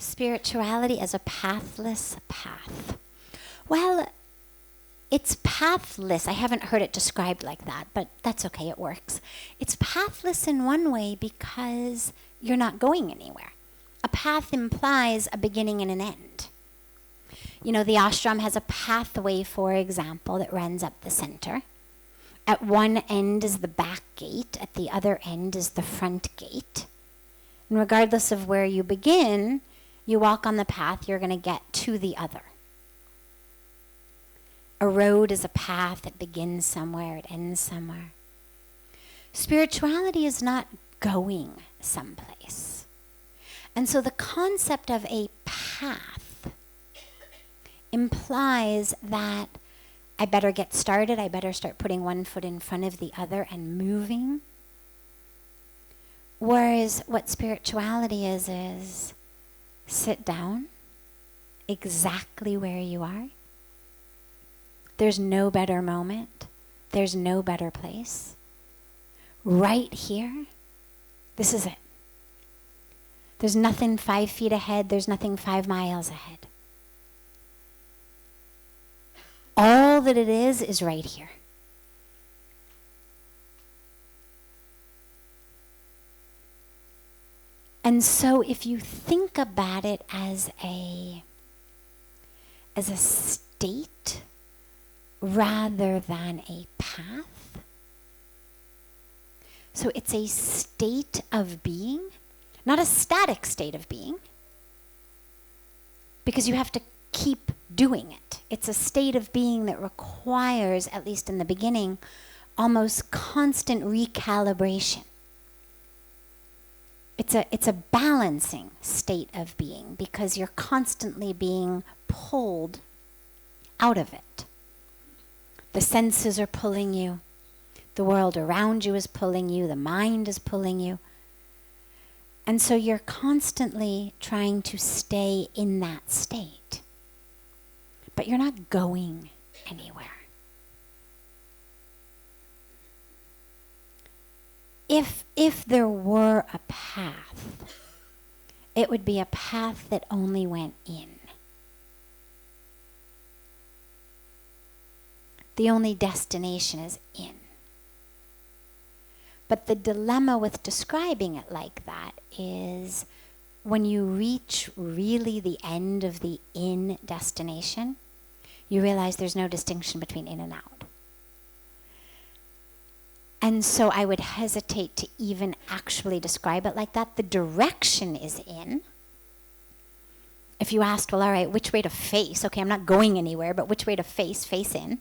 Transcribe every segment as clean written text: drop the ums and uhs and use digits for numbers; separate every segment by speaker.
Speaker 1: spirituality as a pathless path. Well, it's pathless. I haven't heard it described like that, but that's okay, it works. It's pathless in one way because you're not going anywhere. A path implies a beginning and an end. You know, the ashram has a pathway, for example, that runs up the center. At one end is the back gate, at the other end is the front gate. And regardless of where you begin, you walk on the path, you're going to get to the other. A road is a path that begins somewhere, it ends somewhere. Spirituality is not going someplace. And so the concept of a path implies that I better get started, I better start putting one foot in front of the other and moving. Whereas what spirituality is sit down exactly where you are. There's no better moment. There's no better place. Right here, this is it. There's nothing 5 feet ahead. There's nothing 5 miles ahead. All that it is right here. And so if you think about it as a state rather than a path, so it's a state of being, not a static state of being, because you have to keep doing it. It's a state of being that requires, at least in the beginning, almost constant recalibration. It's a balancing state of being because you're constantly being pulled out of it. The senses are pulling you. The world around you is pulling you. The mind is pulling you. And so you're constantly trying to stay in that state. But you're not going anywhere. If there were a path, it would be a path that only went in. The only destination is in. But the dilemma with describing it like that is when you reach really the end of the in destination, you realize there's no distinction between in and out. And so I would hesitate to even actually describe it like that. The direction is in. If you asked, well, all right, which way to face? Okay, I'm not going anywhere, but which way to face? Face in.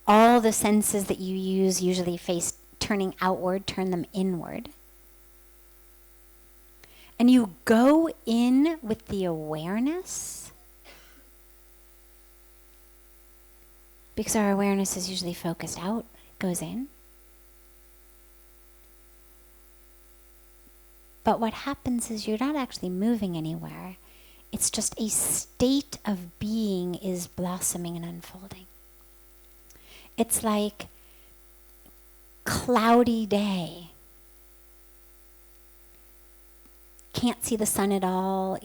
Speaker 1: All the senses that you use usually face turning outward, turn them inward. And you go in with the awareness, because our awareness is usually focused out, it goes in. But what happens is you're not actually moving anywhere. It's just a state of being is blossoming and unfolding. It's like cloudy day. Can't see the sun at all,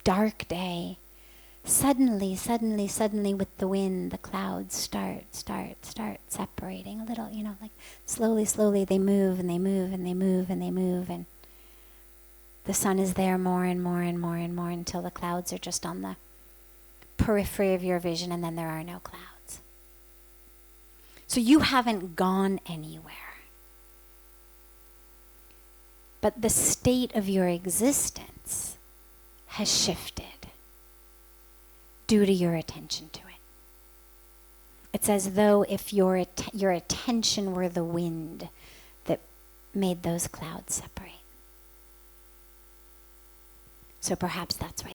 Speaker 1: dark day. Suddenly, with the wind, the clouds start separating a little, like slowly they move and they move and they move and they move, and the sun is there more and more and more and more until the clouds are just on the periphery of your vision, and then there are no clouds. So you haven't gone anywhere. But the state of your existence has shifted due to your attention to it. It's as though if your attention were the wind that made those clouds separate. So perhaps that's why